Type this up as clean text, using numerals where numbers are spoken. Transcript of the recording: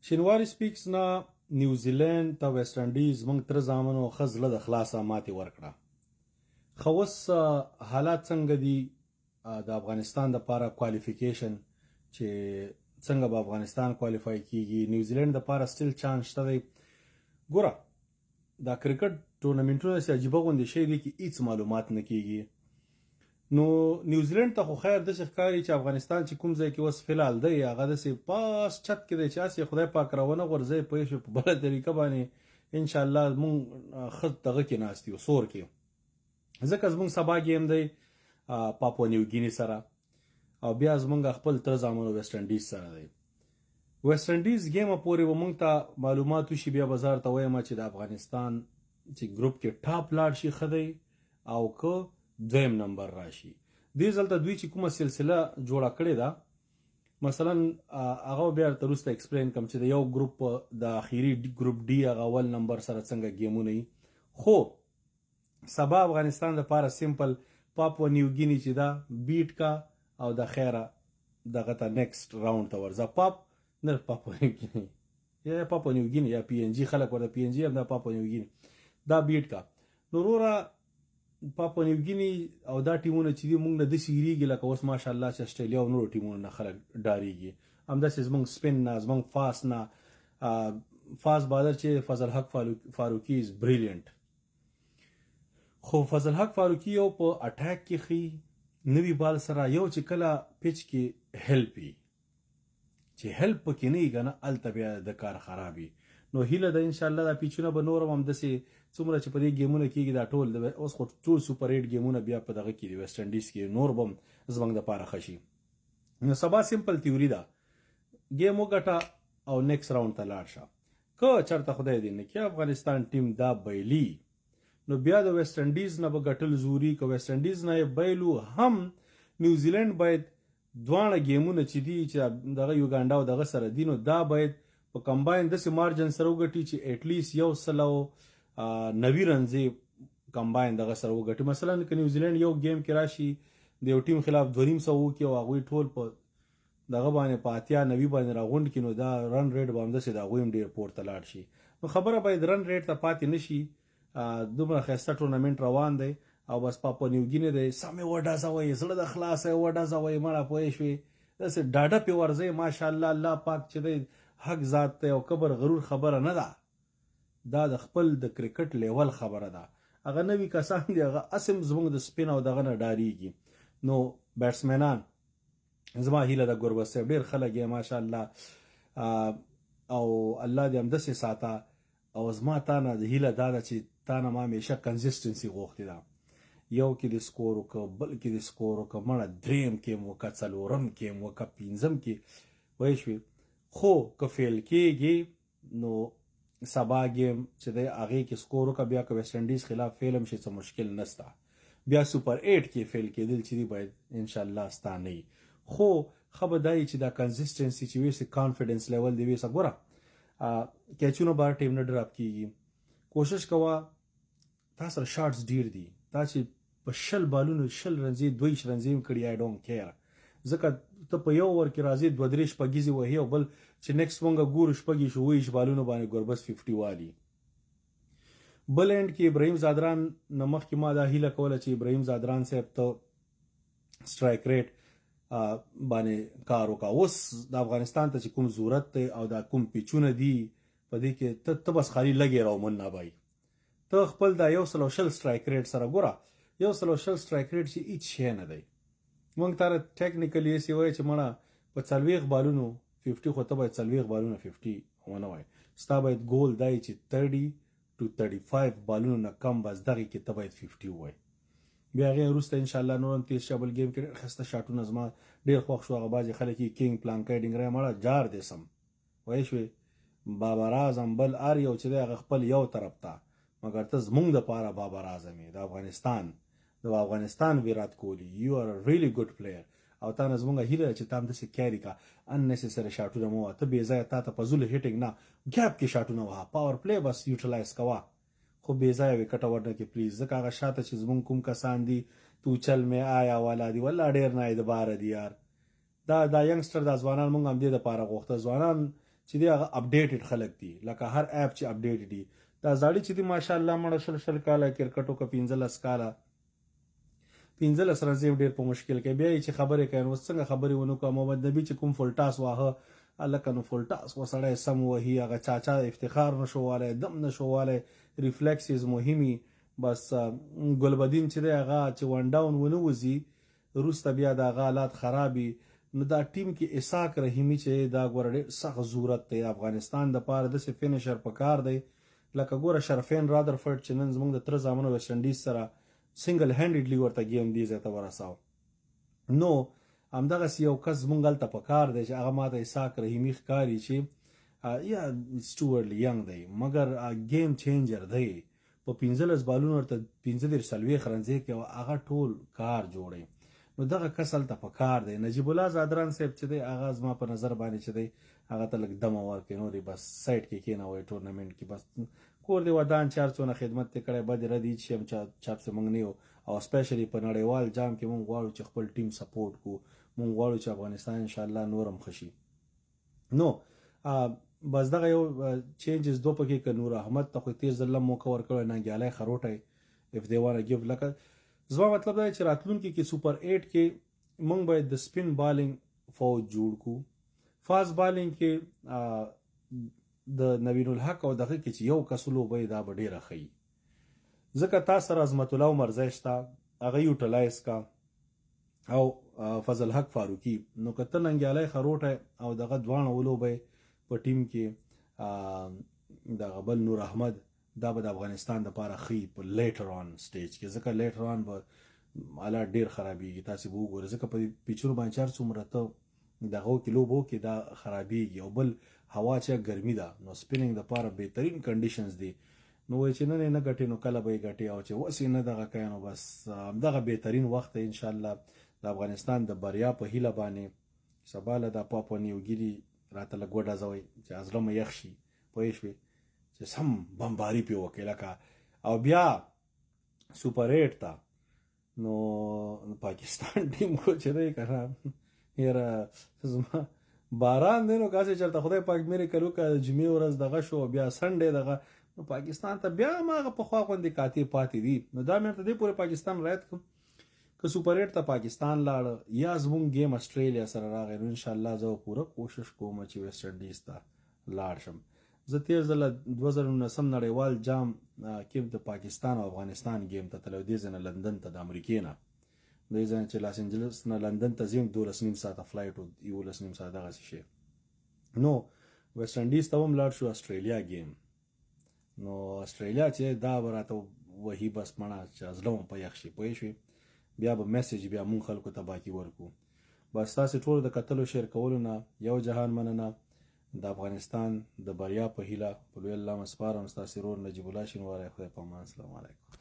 شینواري سپیکس نه نیوزیلند ته ویسټ انډیز موږ تر زامنو خزله د خلاصه ماتې ورکړه. خو اوس حالات څنګه دي د افغانستان لپاره کوالیفیکیشن چې څنګه به افغانستان کوالیفای کیږي، نیوزیلند لپاره سټیل چانس شته دی. ګوره دا کرکټ ټورنمنټونه چې عجیبه غوندې شی دي کې هیڅ معلومات نه کیږي. نو نیوزیلند ته خو خیر داسې ښکاري چې افغانستان چې کوم ځای کې اوس فلحال دی هغه داسې پاس چت کې دی چې هسې خدای پاک راونه غورځوي پوه شوې په بله طریقه باندې انشاءالله مونږ ښه دغه کې ناست یو سور کې. ځکه زمونږ سبا گیم دی پاپوا نیوګیني سره او بیا زمونږ خپل تر زامنو ویسټ انډیز سره دی. ویسټ انډیز ګیمه پورې به مونږ ته معلومات وشي، بیا بازار ته وایم چې د افغانستان چې ګروپ کې ټاپ لاړ شي ښه دی او که دویم نمبر راشي. دې ځل ته دوی چې کومه سلسله جوړه کړې ده مثلا هغه بیا ورته وروسته ایکسپلین کوم چې د یو ګروپ د اخیري ګروپ ډي هغه اول نمبر سره څنګه ګیمونه وي. خو سبا افغانستان لپاره سیمپل پاپوا نیوګیني چې دا بیټ کا او د خیره دغه ته نیکسټ راوند ته ورځه. پاپوا نیوګیني یا پاپوا نیوګیني یا پی ان جي خلک ورته پی ان جي هم دا پاپوا نیوګیني دا بیټ کا. نو وروره پاپوا نیوګیني او دا ټیمونه چې دي موږ نه داسې هېرېږي لکه اوس ماشاءالله چې اسټرالیا او نورو ټیمونو نه خلک ډارېږي. همداسې زموږ سپین نه زموږ فاست نه فاست بالر چې فضل حق فاروقي از بریلینټ. خو فضل حق فاروقي یو په اټیک کې ښي نوي بال سره یو چې کله پچ کې هیلپ وي چې هیلپ پکې نه وي که نه هلته بیا د کار خراب وي. نو هیله ده انشاءالله دا پیچونه به نور هم همداسې څومره چې په دې ګیمونه کېږي دا ټول اوس خو ټول سوپر 8 ګیمونه بیا په دغه کې دي ویسټ انډیز کې نور به هم زموږ دپاره ښه شي. نو سبا سمپل تیوري ده ګیم وګټه او نیکسټ راوند ته لاړ شه. که چېرته خدای دې نه کړي افغانستان ټیم دا بایلي نو بیا د ویسټ انډیز نه به ګټل ضروري. که ویسټ انډیز نه یې بایلو هم نیوزیلند باید دواړه ګیمونه چې دي چې دغه یوګانډا او دغه سره دي نو دا باید په کمباین داسې مارجن سره وګټي چې اټلیست 190 رنزې کمباین دغه سره وګټي. مثلا که نیوزیلند یو گیم کې راشي د یو ټیم خلاف 2.5 وکړي او هغوی ټول په دغه باندې په 80-90 باندې راغونډ کړي نو دا رن ریټ به همداسې د هغوی هم ډېر پورته لاړ شي. نو خبره باید رن ریټ ته پاتې نه شي. دومره ښایسته ټورنمنټ روان دی او بس پاپوا نیوګیني دی سمې وډزوئ زړه د خلاصه یې وډزوئ مړه پوه شوې داسې ډاډه پې ورځئ ماشاءالله الله پاک چې دی حق ذات دی او کبر غرور خبره نه ده. دا د خپل د کرکټ لیول خبره ده. هغه نوي کسان دي هغه اسم زموږ د سپین او دغه نه ډارېږي. نو بیټسمینان زما هیله ده ګوربز صاحب ډېر خلک یې ماشاءالله او الله دې همداسې ساته او زما تا نه د هیله دا ده چې تا نه ما همیشه کنسسټنسي غوښتې ده. یو کې د سکور وکړه بل کې د سکور وکړه مړه دریم کې م وکړه څلورم کې م وکړه پنځم کې وایي شوې. خو که فیل کېږي نو سبا گیم چې دی هغې کې سکور وکړه بیا که ویسټ انډیز خلاف فیل هم شي څه مشکل نشته. بیا سوپر 8 کې فیل کېدل چې دی باید انشاءالله ستا نه وي. خو ښه به دا چې دا کنسسټنسي چې وي کانفیډنس لیول دی ویسه ګوره کیچونو بار ټیم نه ډراپ کېږي. کوشش کوه تا سره شاټس ډېر دي تا چې په 20 بالونو 20 رنزې 22 رنزې هم کړي آی ډونټ کیر. ځکه ته په یو اوور کې راځې 2-3 شپږیزې وهي او بل چې نیکسټ مونږ ګورو شپږ شو 20 بالونو باندې ګوربز 50 والي. بل اینډ کې ابراهیم زادران نه مخکې ما دا هیله کوله چې ابراهیم زادران صاحب ته سټرایک ریټ باندې کار وکړه. اوس د افغانستان ته چې کوم ضرورت دی او دا کوم پیچونه دي په دې کې ته بس خالي لګې راومن نه بای ته خپل دا 120 سټرایک ریټ سره ګوره 120 سټرایک ریټ چې هیڅ شی نه دی. مونږ ته ټیکنیکلی یې وایي چې مړه په 40 بالونو 50 خو ته باید 40 بالونه 50 ونه وایي ستا باید ګول دی چې 30 to 35 بالونو نه کم بس دغې کې ته باید 50 وایي. بیا هغې وروسته انشاءالله نور هم تیز شه بل ګیم کې ډېر ښایسته شاټونه زما ډېر خوښ شو. هغه بعضې خلک یې کینګ پلانکی ډینګری مړه جار دی سم وایي شوې بابر اعظم بل هر یو چې دی هغه خپل یو طرف ته مګر ته زمونږ دپاره بابر اعظم یې د افغانستان ویرات کوهلي یو آر ریلی ګډ پلیر او تا نه زمونږ هیله ده چې تا همداسې کیري کا اننیسسري شاټونه مه وهه. ته بې ځایه تا ته په زولو هیټینګ نه ګیپ کې شاټونه وهه پاور پلی بس یوټیلایز کوه خو بې ځایه وکټه ورنه کې پلیز. ځکه هغه شاته چې زمونږ کوم کسان دي تو چل مې آیا والا دي والله ډېر نایدباره دي یار. دا ینګسټر دا ځوانان مونږ هم دې دپاره غوښته ځوانان چې دی هغه اپډیټډ خلک دي، لکه هر اپ چې اپډیټ دي. دا زاړي چې دي ماشاءالله مړه شل کاله کرکټو که 15 کاله 15 رنځې ډېر په مشکل کې بیا چې خبرې کوي نو څنګه خبرې ونه کوم. محمد نبی چې کوم فولټاس واهه الکه نو فولټاس وسړی سم وهي هغه چاچا افتخار نشواله دم نشواله ریفلیکسز مهمي. بس ګلبدین چې دی هغه چې ون ډاون ونه وزي روسته بیا د حالات خرابي. نو دا ټیم کې اسحاق رحیمی چې دا ګورډ سخت ضرورت دی افغانستان د پاره د فینیشر پکار دی. لکه ګوره شرفین رادرفورد چې نن زموږ د تر زامنو ویسټ انډیز سره سنگل هینډډلی ورته گیم دی زته ورساو. نو همدغه یو کس مونږ هلته پکار دی چې هغه ماته اسحاق رحیمی ښکاري چې یا اټس ټو ارلی ینګ دی مګر گیم چینجر دی. په 15 بالونو ورته 15 سلوي خرنځي کې هغه ټول کار جوړي. نو دغه کس هلته پکار دی. نجیب الله زادران صاحب چې دی هغه زما په نظر باندې چې دی هغه ته لږ دمه ورکوي نو دی بس سایډ کې کېنوي ټورنمنټ کې بس کور دی ودان چار څونه خدمت ته کړی بد ردی چې هم چاپ څه مونږ نه او سپیشلی په نړیوال جام کې مونږ غواړو چې خپل ټیم سپورټ کو. مونږ غواړو چې افغانستان ان شاء الله نورم خشي. نو بس دغه یو چینجز دو پکې ک نور احمد ته خو تیر ځله موقع ورکړل نه ګالای خروټای اف دی وانه ګیو لکه زما مطلب دا چې راتلونکي کې سوپر 8 کې مونږ باید د سپین بالینګ فوج جوړ کو. فاست بالینګ کې د نوین الحق او دغه کې چې یو کسلو به دا به ډیره خي ځکه تاسو سره عظمت الله عمر شتا هغه یوټیلایز کا او فضل حق فاروقی. نو کته ننګیالای خروټه او دغه دوانه ولو به په ټیم کې د غبل نور احمد دا به د افغانستان د لپاره خي په لیټر اون سټیج کې ځکه لیټر اون به حالات ډیر خرابېږي. تاسو وګورئ ځکه په پیچونو باندې چار څومره ته دغه کیلو بو کې دا خرابېږي او بل هوا چې ګرمي ده نو سپینینګ د لپاره بهترین کنډیشنز دي. نو وای چې نه ګټي نو کله به ګټي او چې وسی نه دغه کینو بس دغه بهترین وخت ان شاء الله د افغانستان د بریا په هیله باندې سباله د پاپو نیوګیری راته لګوډه زوي چې ازلم یخ شي پوه شوي چې سم بمباری په وکیله کا او بیا سوپر 8 تا نو پاکستان ټیم کو چې دی کنه یاره باران دی نو کاسه چرته خدای پاک مې کړو کا جمعې ورځ دغه شو بیا سنډې دغه نو پاکستان ته بیا ماغه په خوا باندې کاتی پاتې دي. نو دا مې ته دی پوره پاکستان رایت که سوپر 8 ته پاکستان لاړ یا زمون گیم استرالیا سره راغی نو ان شاء الله زه پوره کوشش کوم چې ویسټ انډیز ته لاړ شم. زه تیر ځله 2019 نړیوال جام کې د پاکستان او افغانستان گیم ته تلو دي ځنه لندن ته د امریکا نه د ځنه چې لاس انجلس نه لندن ته زم 12 ساعته فلایټ او 12 ساعته دغه شي. نو ویسټ انډیز ته هم لاړ شو استرالیا گیم. نو استرالیا چې دا براته وਹੀ بس مړه چې ازلم په یخ شي پوه شي بیا به میسج بیا مون خلکو ته باقی ورکو. بس تاسو ټول د قتل او شیر کولو نه یو جهان مننه. د افغانستان د بریا په هیله په لوی الله مسپارم. تاسو رور نجیب الله شینواری خدای په امان. السلام علیکم.